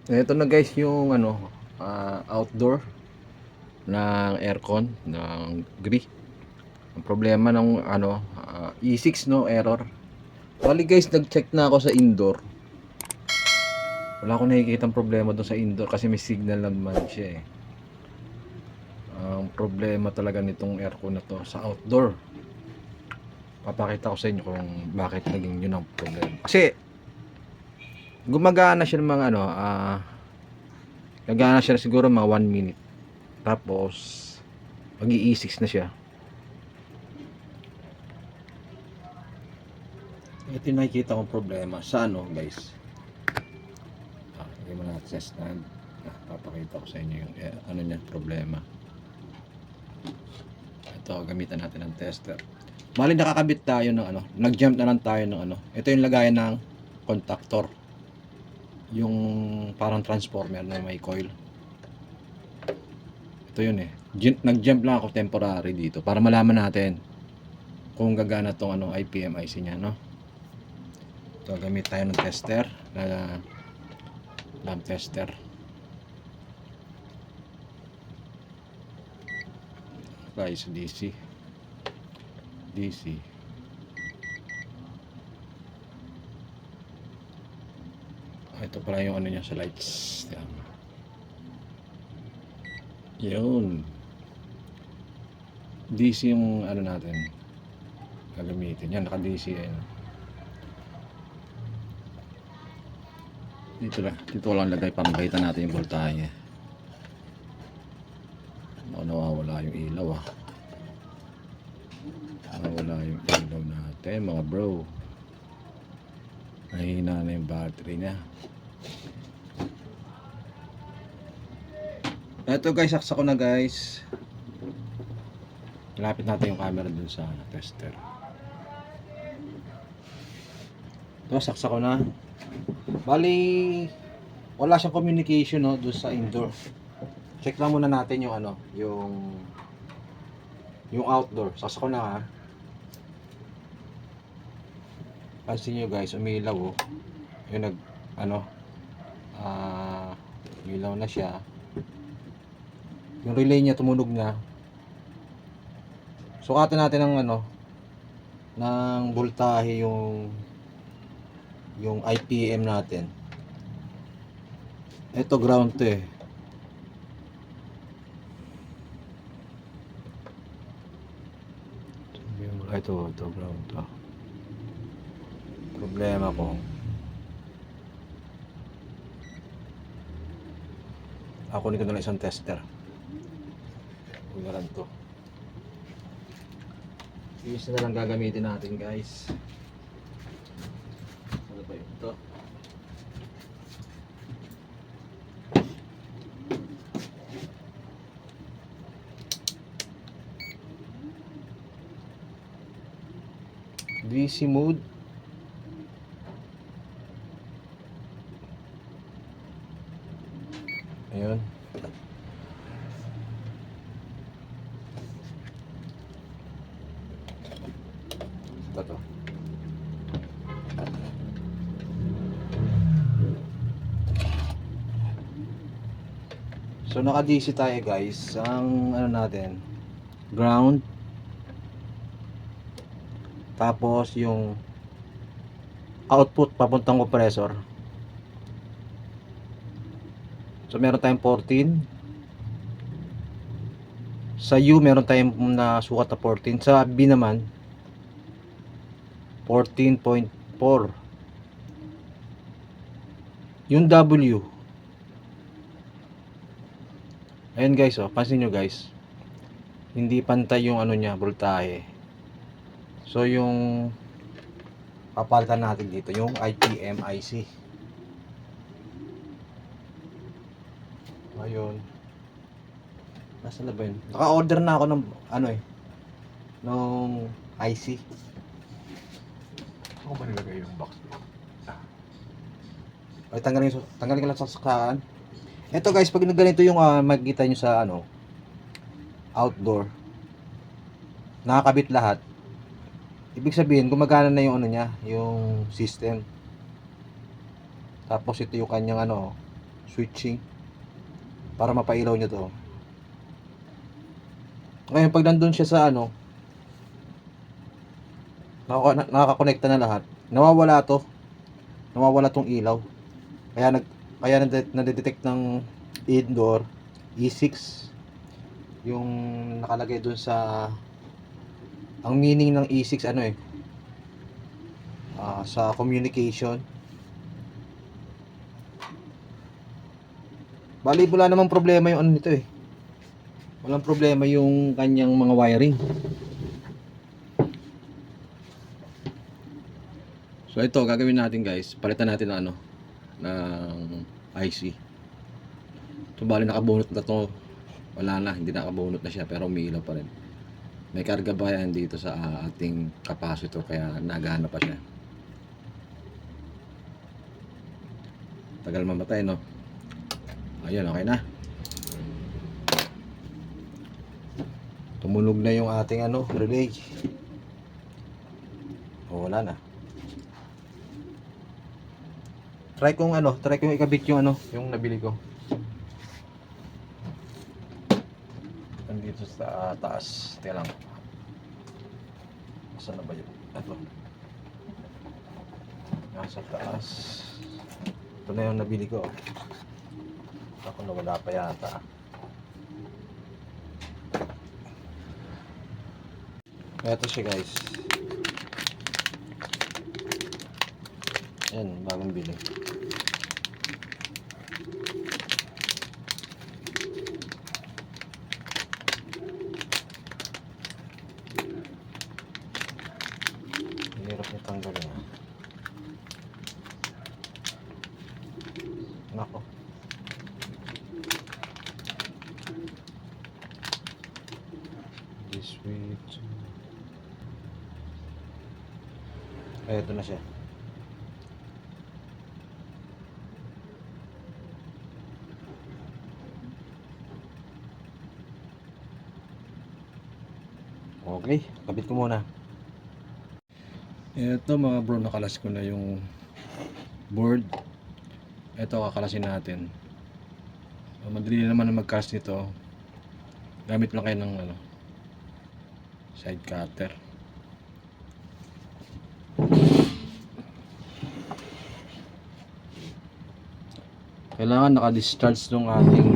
Ito na guys yung outdoor ng aircon ng Gree. Ang problema ng E6 no error. Bali guys, nag-check na ako sa indoor. Wala akong nakikitang problema doon sa indoor kasi may signal naman siya eh. Ang problema talaga nitong aircon na to sa outdoor. Papakita ko sa inyo kung bakit naging yun ang problema. Kasi gumagana siya ng mga gagana siya siguro mga 1 minute. Tapos mag-i-E6 na siya. Ito yung nakikita kong problema sa guys. Lagyan mo natin sa stand. Papakita ko sa inyo yung niya problema. Ito, gamitan natin ng tester. Mali nakakabit tayo ng nag-jump na lang tayo ng Ito yung lagayan ng contactor. Yung parang transformer na may coil. Ito yun eh. Nag-jump lang ako temporary dito para malaman natin kung gagana tong IPM IC niya, no? Ito, gamit tayo ng tester na lamp tester. Guys, DC. Ito pala yung niya sa lights. Yan. Yun. DC yung natin gagamitin. Yan, naka DC yan. Dito lang lagay para makita natin yung voltahe. Nawawala yung ilaw nawawala yung ilaw natin mga bro. Mahina na yung battery niya. Eto guys, saksa ko na guys. Lapit natin yung camera dun sa tester. Ito, saksa ko na. Bali, wala siyang communication dun sa indoor. Check lang muna natin yung yung outdoor. Saksa ko na Pansin nyo guys, umilaw yung umilaw na siya. Yung relay niya tumunog na. Sukatan natin ng ng voltahe yung IPM natin. Ito ground to eh. Ito ground to. Problema ko. Ako nito na isang tester. Ugaran to. Isa na lang gagamitin natin guys. Ano ba ito? DC mode. Ayun. Ito. So naka DC tayo guys. Ang natin, ground. Tapos yung output papuntang compressor. So meron tayong 14. Sa U meron tayong nasukat na 14. Sa B naman 14.4. Yung W, ayun guys pansin nyo guys, hindi pantay yung niya, voltahe. So yung papalitan natin dito yung IPM IC. Ayun. Nasaan na ba yun? Naka-order na ako ng nung IC. Ako ba nilagay yung box? Ay, tanggalin ko lang sa sakaan. Ito guys, pag ganito yung makikita nyo sa outdoor, nakakabit lahat. Ibig sabihin, gumagana na yung yung system. Tapos ito yung kanyang switching para mapailaw nyo to. Ngayon pag nandun siya sa ano, nakakakonekta na lahat, nawawala to, nawawala tong ilaw. Kaya nadedetect ng indoor E6 yung nakalagay dun sa, ang meaning ng E6 ano sa communication. Bali wala namang problema yung ano nito walang problema yung kanyang mga wiring. So ito gagawin natin guys, palitan natin ng ng IC. So bali nakabunot na to, wala na, hindi nakabunot na siya pero umiilaw pa rin. May karga ba yan dito sa ating capacitor kaya nagana pa siya. Tagal mamatay no. Ayun, okay na. Tumunog na yung ating relay. O wala na. Try kong ikabit yung yung nabili ko. Nandito sa taas. Teka lang. Saan na ba yun? Ito. Nasa taas. Ito na yung nabili ko. Ako nawala pa yata. Ito siya guys. Yan, bagong bili. Hirap niya tanggalin. Nako. This way to... Ay, ito na siya. Okay, kabit ko muna. Ito mga bro, nakalas ko na yung board. Ito kakalasin natin. Madali naman na mag-cast nito. Gamit lang kayo ng side cutter. Kailangan naka-discharge nung ating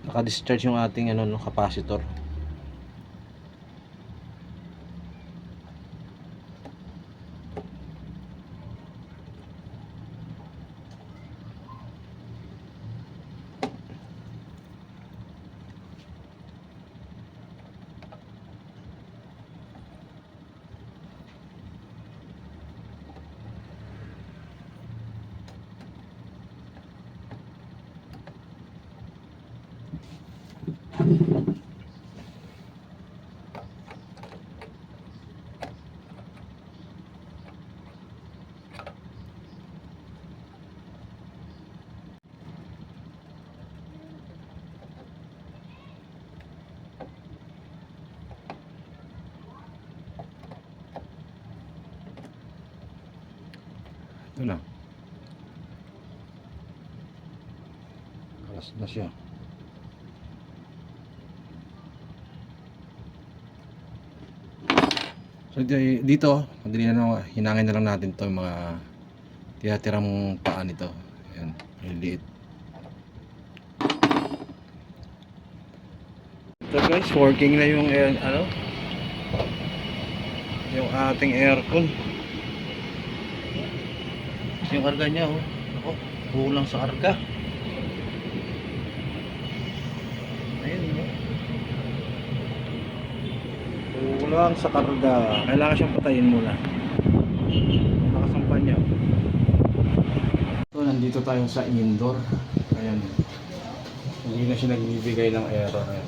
naka-discharge yung ating capacitor. Ito na. Kalas na siya. So dito, madali na hinangin na lang natin to mga tinatirang paa nito. Ayan, maliliit. So guys, working na yung yung ating aircon. Yung karga niya kulang sa karga. Ayun kulang sa karga. Kailangan siyang patayin muna. Nakasampan niya. So nandito tayo sa indoor. Ayan. Hindi na siya nagbibigay ng error. Ayan.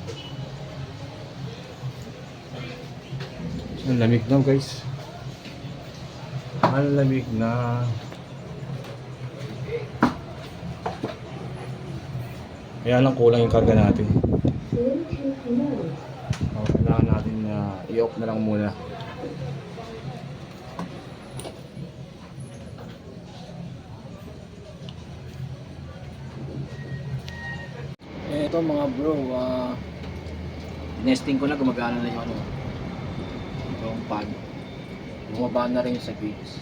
Ang lamig na guys. Ang lamig na. Kaya lang kulang yung karga natin. Kailangan natin i-off na lang muna. ito mga bro, nesting ko na, gumagana na yung ano, yung pan. Bumaba na rin yung sa gauge.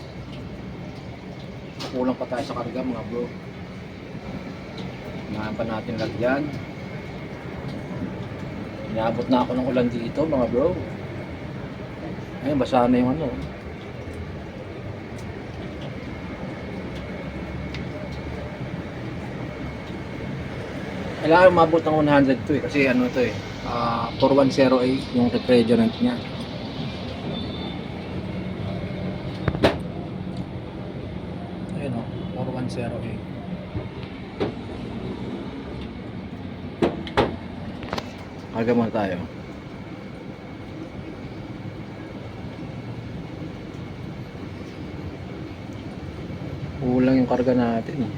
Kulang pa tayo sa karga mga bro. Hinaan pa natin lagyan. Inaabot na ako ng ulan dito mga bro. Ayun, basa na yung ano. Kailangan umabot ng 100 to eh. Kasi ano to eh. 4108 yung refrigerant niya. Ayun o, 4108. Karga muna tayo. Kulang yung karga natin eh.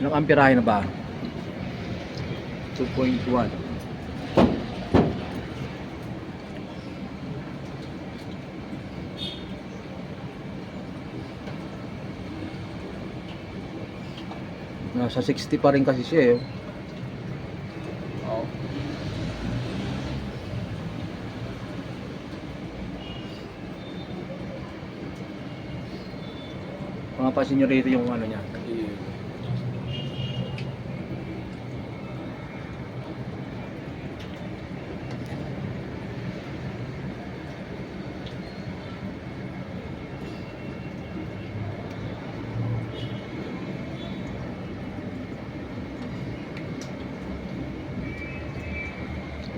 Ilang amperahe na ba? 2.1. Nasa 60 pa rin kasi siya eh. Oh. Mapapansin nyo rito yung ano niya.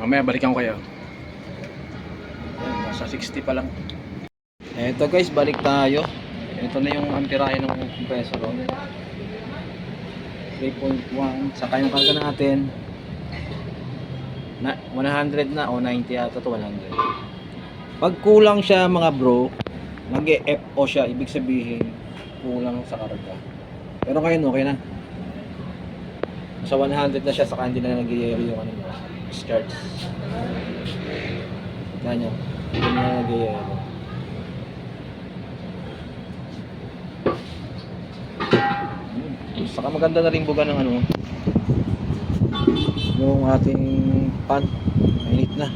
Mamaya balikan ko kayo. Ayan, nasa 60 pa lang. Eto guys, balik tayo. Ito na yung amperahe ng compressor. 3.1. Saka yung karga natin. 100 na o 90 ata to 100. Pag kulang siya mga bro, mag-FO siya. Ibig sabihin, kulang sa karga. Pero ngayon okay na. Sa 100 na siya, saka hindi na nag-i-air yung ano, discharge. Tignan nyo, hindi na nag-i-air. Saka maganda na rin buga ng ano, yung ating pan. Mainit na.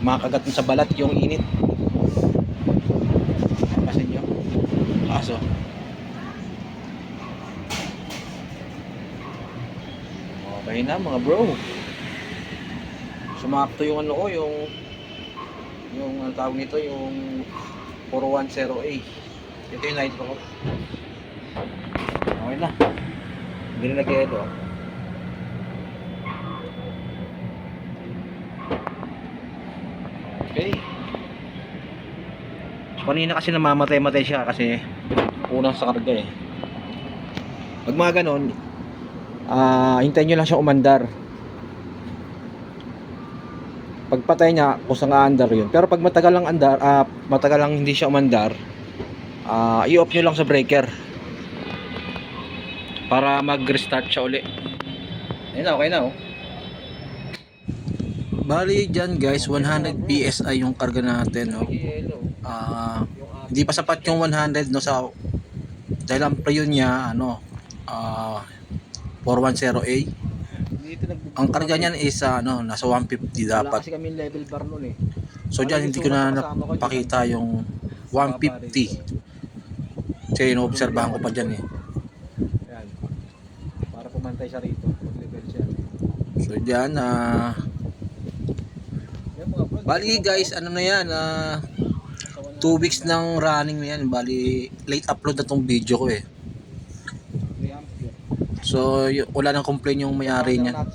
Makagat sa balat yung init. Kasi nyo, kaso okay na mga bro. Sumakto yung ano ko, yung ang tawag nito, yung 410A. Ito yung nitro ko. Okay na. Hindi na nag-elo. Okay. Kanina kasi namamatay-matay siya kasi unang sa karga eh. Pag mga ganon, hintayin nyo lang siya umandar. Pagpatay niya, kusang aandar yun. Pero pag matagal lang andar, matagal lang hindi siya umandar, i-off nyo lang sa breaker para mag-restart siya uli. Ayun na, okay na oh. Bali dyan guys, 100 PSI yung karga natin no? Hindi pa sapat yung 100 no, sa dahil ang preyon niya ano, 410A. Ang karga niyan is ano, nasa 150 dapat. Wala kasi kami level bar nun eh. So diyan hindi ko na napakita yung 150. Kasi inoobserbahan ko pa dyan eh. Yan. Para pumantay siya rito. Level siya. So diyan bali guys, ano na yan, 2 weeks ng running na yan. Bali late upload na tong video ko eh. So wala nang complain yung may-ari niya.